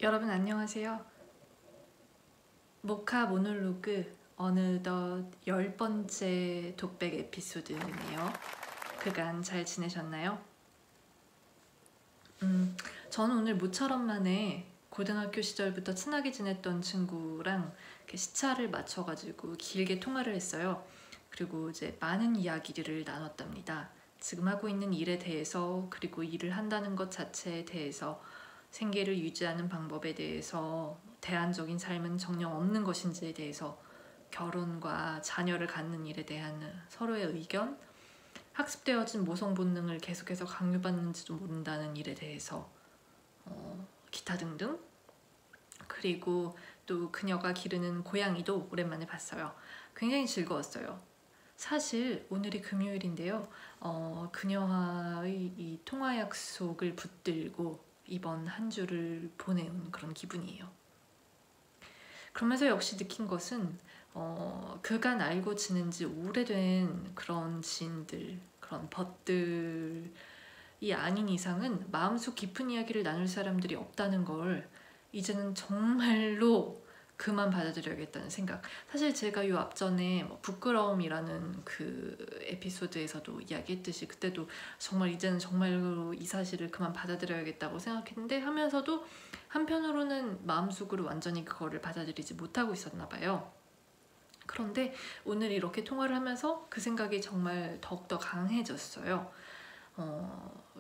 여러분 안녕하세요. 모카 모놀로그 어느덧 10번째 독백 에피소드네요. 그간 잘 지내셨나요? 저는 오늘 모처럼 만에 고등학교 시절부터 친하게 지냈던 친구랑 시차를 맞춰가지고 길게 통화를 했어요. 그리고 이제 많은 이야기를 나눴답니다. 지금 하고 있는 일에 대해서, 그리고 일을 한다는 것 자체에 대해서, 생계를 유지하는 방법에 대해서, 대안적인 삶은 정녕 없는 것인지에 대해서, 결혼과 자녀를 갖는 일에 대한 서로의 의견, 학습되어진 모성 본능을 계속해서 강요받는지도 모른다는 일에 대해서, 기타 등등. 그리고 또 그녀가 기르는 고양이도 오랜만에 봤어요. 굉장히 즐거웠어요. 사실 오늘이 금요일인데요. 그녀와의 이 통화 약속을 붙들고 이번 한 주를 보내온 그런 기분이에요. 그러면서 역시 느낀 것은 그간 알고 지낸 지 오래된 그런 지인들, 그런 벗들이 아닌 이상은 마음속 깊은 이야기를 나눌 사람들이 없다는 걸 이제는 정말로 그만 받아들여야겠다는 생각. 사실 제가 요 앞전에 부끄러움이라는 그 에피소드에서도 이야기했듯이 그때도 정말 이제는 정말로 이 사실을 그만 받아들여야겠다고 생각했는데, 하면서도 한편으로는 마음속으로 완전히 그거를 받아들이지 못하고 있었나 봐요. 그런데 오늘 이렇게 통화를 하면서 그 생각이 정말 더욱더 강해졌어요.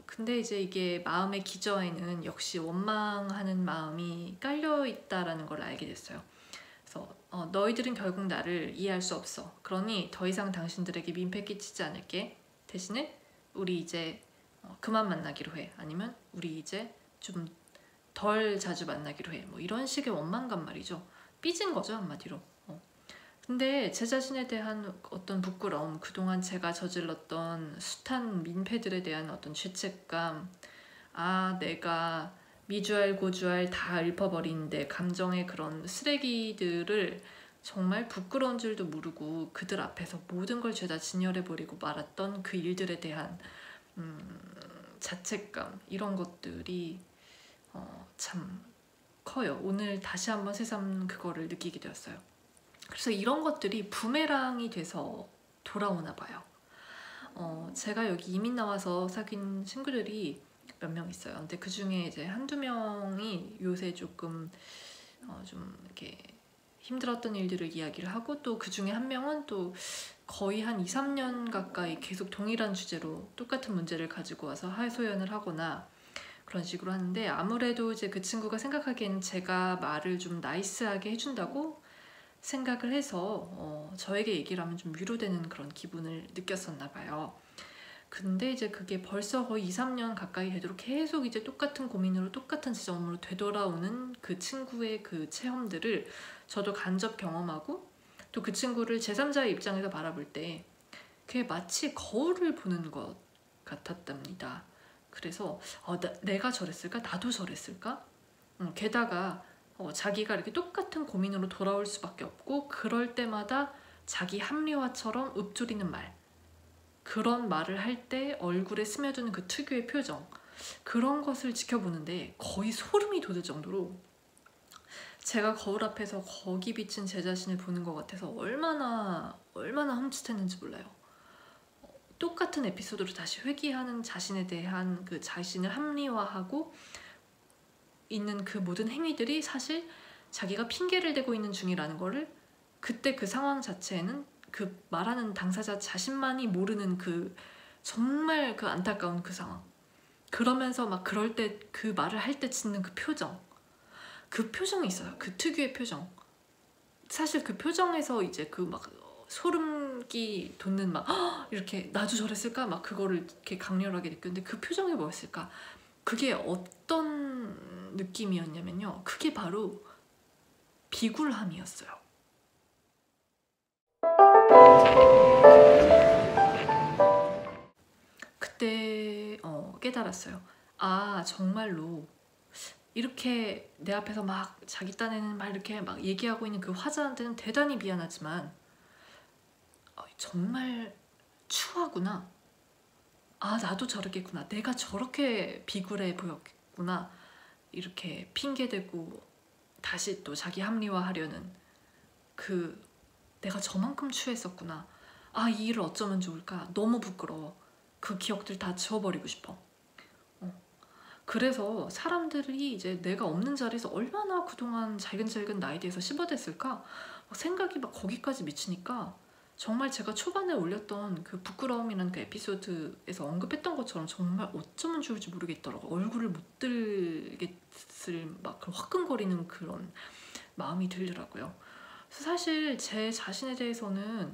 근데 이제 이게 마음의 기저에는 역시 원망하는 마음이 깔려있다라는 걸 알게 됐어요. 그래서 너희들은 결국 나를 이해할 수 없어. 그러니 더 이상 당신들에게 민폐 끼치지 않을게. 대신에 우리 이제 그만 만나기로 해. 아니면 우리 이제 좀 덜 자주 만나기로 해. 뭐 이런 식의 원망감 말이죠. 삐진 거죠, 한마디로. 근데 제 자신에 대한 어떤 부끄러움, 그동안 제가 저질렀던 숱한 민폐들에 대한 어떤 죄책감, 내가 미주알 고주알 다 읊어버린 내 감정의 그런 쓰레기들을 정말 부끄러운 줄도 모르고 그들 앞에서 모든 걸 죄다 진열해버리고 말았던 그 일들에 대한 자책감, 이런 것들이 참 커요. 오늘 다시 한번 새삼 그거를 느끼게 되었어요. 그래서 이런 것들이 부메랑이 돼서 돌아오나 봐요. 제가 여기 이민 나와서 사귄 친구들이 몇 명 있어요. 근데 그 중에 이제 한두 명이 요새 조금 좀 이렇게 힘들었던 일들을 이야기를 하고, 또 그 중에 한 명은 또 거의 한 2, 3년 가까이 계속 동일한 주제로 똑같은 문제를 가지고 와서 하소연을 하거나 그런 식으로 하는데, 아무래도 이제 그 친구가 생각하기에는 제가 말을 좀 나이스하게 해준다고 생각을 해서 저에게 얘기를 하면 좀 위로되는 그런 기분을 느꼈었나 봐요. 근데 이제 그게 벌써 거의 2, 3년 가까이 되도록 계속 이제 똑같은 고민으로 똑같은 지점으로 되돌아오는 그 친구의 그 체험들을 저도 간접 경험하고, 또 그 친구를 제3자의 입장에서 바라볼 때 그게 마치 거울을 보는 것 같았답니다. 그래서 내가 저랬을까? 나도 저랬을까? 게다가 자기가 이렇게 똑같은 고민으로 돌아올 수밖에 없고, 그럴 때마다 자기 합리화처럼 읊조리는 말, 그런 말을 할 때 얼굴에 스며드는 그 특유의 표정, 그런 것을 지켜보는데 거의 소름이 돋을 정도로 제가 거울 앞에서 거기 비친 제 자신을 보는 것 같아서 얼마나 흠칫했는지 몰라요. 똑같은 에피소드로 다시 회귀하는 자신에 대한 그 자신을 합리화하고 있는 그 모든 행위들이 사실 자기가 핑계를 대고 있는 중이라는 거를 그때 그 상황 자체에는 그 말하는 당사자 자신만이 모르는 그 정말 그 안타까운 그 상황, 그러면서 막 그럴 때 그 말을 할 때 짓는 그 표정, 그 표정이 있어요. 그 특유의 표정. 사실 그 표정에서 이제 그 막 소름기 돋는 막 이렇게 나도 저랬을까? 막 그거를 이렇게 강렬하게 느꼈는데, 그 표정이 뭐였을까? 그게 어떤 느낌이었냐면요, 그게 바로 비굴함이었어요. 그때 깨달았어요. 정말로 이렇게 내 앞에서 막 자기 딴에는 막 이렇게 막 얘기하고 있는 그 화자한테는 대단히 미안하지만, 정말 추하구나. 아, 나도 저렇겠구나. 내가 저렇게 비굴해 보였구나. 이렇게 핑계대고 다시 또 자기 합리화하려는 그 내가 저만큼 추했었구나. 아, 이 일을 어쩌면 좋을까. 너무 부끄러워. 그 기억들 다 지워버리고 싶어. 그래서 사람들이 이제 내가 없는 자리에서 얼마나 그동안 잘근잘근 나에 대해서 씹어댔을까 생각이 막 거기까지 미치니까 정말 제가 초반에 올렸던 그 부끄러움이라는 그 에피소드에서 언급했던 것처럼 정말 어쩌면 좋을지 모르겠더라고. 얼굴을 못 들겠을 막 그런 화끈거리는 그런 마음이 들더라고요. 그래서 사실 제 자신에 대해서는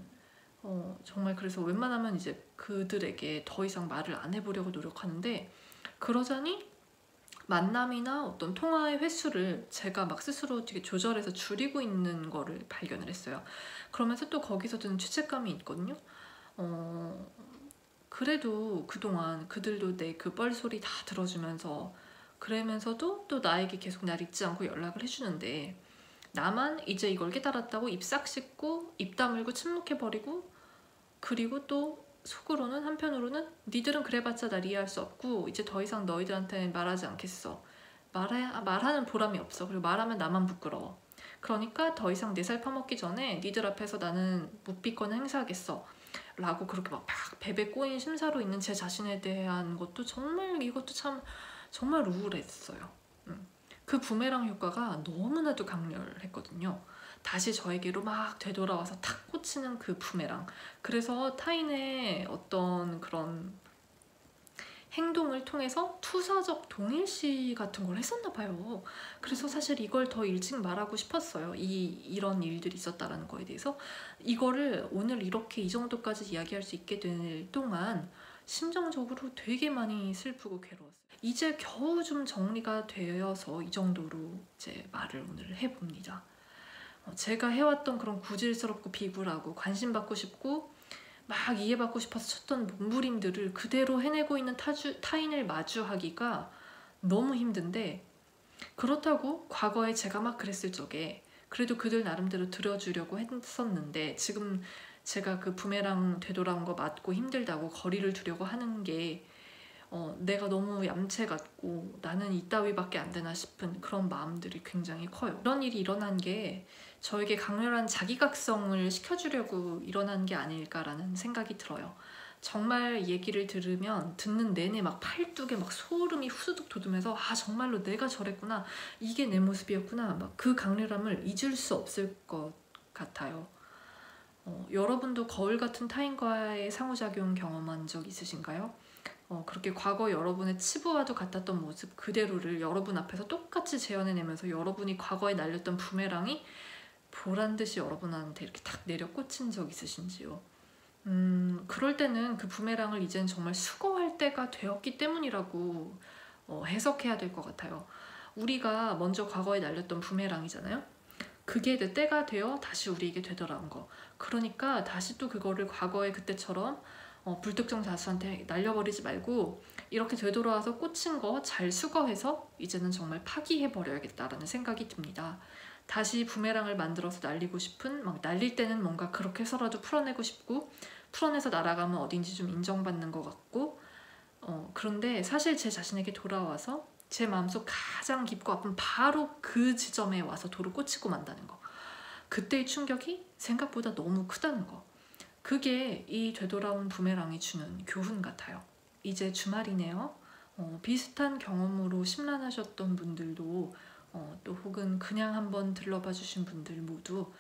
정말 그래서 웬만하면 이제 그들에게 더 이상 말을 안 해보려고 노력하는데 그러자니 만남이나 어떤 통화의 횟수를 제가 막 스스로 되게 조절해서 줄이고 있는 거를 발견을 했어요. 그러면서 또 거기서 드는 죄책감이 있거든요. 그래도 그동안 그들도 내 그 뻘소리 다 들어주면서 그러면서도 또 나에게 계속 날 잊지 않고 연락을 해주는데 나만 이제 이걸 깨달았다고 입 싹 씻고 입 다물고 침묵해버리고 그리고 또 속으로는 한편으로는 니들은 그래봤자 날 이해할 수 없고 이제 더 이상 너희들한테 말하지 않겠어. 말하는 보람이 없어. 그리고 말하면 나만 부끄러워. 그러니까 더 이상 내 살 파먹기 전에 니들 앞에서 나는 묵비권을 행사하겠어. 라고 그렇게 막 베베 꼬인 심사로 있는 제 자신에 대한 것도 정말 이것도 참 정말 우울했어요. 그 부메랑 효과가 너무나도 강렬했거든요. 다시 저에게로 막 되돌아와서 탁 꽂히는 그 부메랑. 그래서 타인의 어떤 그런 행동을 통해서 투사적 동일시 같은 걸 했었나 봐요. 그래서 사실 이걸 더 일찍 말하고 싶었어요. 이런 일들이 있었다라는 거에 대해서. 이거를 오늘 이렇게 이 정도까지 이야기할 수 있게 될 동안 심정적으로 되게 많이 슬프고 괴로웠어요. 이제 겨우 좀 정리가 되어서 이 정도로 이제 말을 오늘 해봅니다. 제가 해왔던 그런 구질스럽고 비굴하고 관심받고 싶고 막 이해받고 싶어서 쳤던 몸부림들을 그대로 해내고 있는 타인을 마주하기가 너무 힘든데 그렇다고 과거에 제가 막 그랬을 적에 그래도 그들 나름대로 들어주려고 했었는데 지금 제가 그 부메랑 되돌아온 거 맞고 힘들다고 거리를 두려고 하는 게 내가 너무 얌체 같고 나는 이따위밖에 안 되나 싶은 그런 마음들이 굉장히 커요. 이런 일이 일어난 게 저에게 강렬한 자기각성을 시켜주려고 일어난 게 아닐까라는 생각이 들어요. 정말 얘기를 들으면 듣는 내내 막 팔뚝에 막 소름이 후두둑 돋으면서 아 정말로 내가 저랬구나 이게 내 모습이었구나 막 그 강렬함을 잊을 수 없을 것 같아요. 여러분도 거울 같은 타인과의 상호작용 경험한 적 있으신가요? 그렇게 과거 여러분의 치부와도 같았던 모습 그대로를 여러분 앞에서 똑같이 재현해내면서 여러분이 과거에 날렸던 부메랑이 보란듯이 여러분한테 이렇게 탁 내려 꽂힌 적 있으신지요? 그럴 때는 그 부메랑을 이젠 정말 수거할 때가 되었기 때문이라고 해석해야 될 것 같아요. 우리가 먼저 과거에 날렸던 부메랑이잖아요. 그게 내 때가 되어 다시 우리에게 되돌아온 거. 그러니까 다시 또 그거를 과거에 그때처럼 불특정 다수한테 날려버리지 말고 이렇게 되돌아와서 꽂힌 거 잘 수거해서 이제는 정말 파기해버려야겠다라는 생각이 듭니다. 다시 부메랑을 만들어서 날리고 싶은 막 날릴 때는 뭔가 그렇게 해서라도 풀어내고 싶고 풀어내서 날아가면 어딘지 좀 인정받는 것 같고 그런데 사실 제 자신에게 돌아와서 제 마음속 가장 깊고 아픈 바로 그 지점에 와서 도로 꽂히고 만다는 거 그때의 충격이 생각보다 너무 크다는 거 그게 이 되돌아온 부메랑이 주는 교훈 같아요. 이제 주말이네요. 비슷한 경험으로 심란하셨던 분들도 또 혹은 그냥 한번 들러봐 주신 분들 모두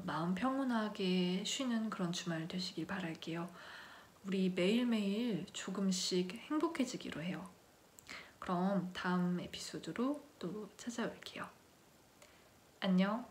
마음 평온하게 쉬는 그런 주말 되시길 바랄게요. 우리 매일매일 조금씩 행복해지기로 해요. 그럼 다음 에피소드로 또 찾아올게요. 안녕.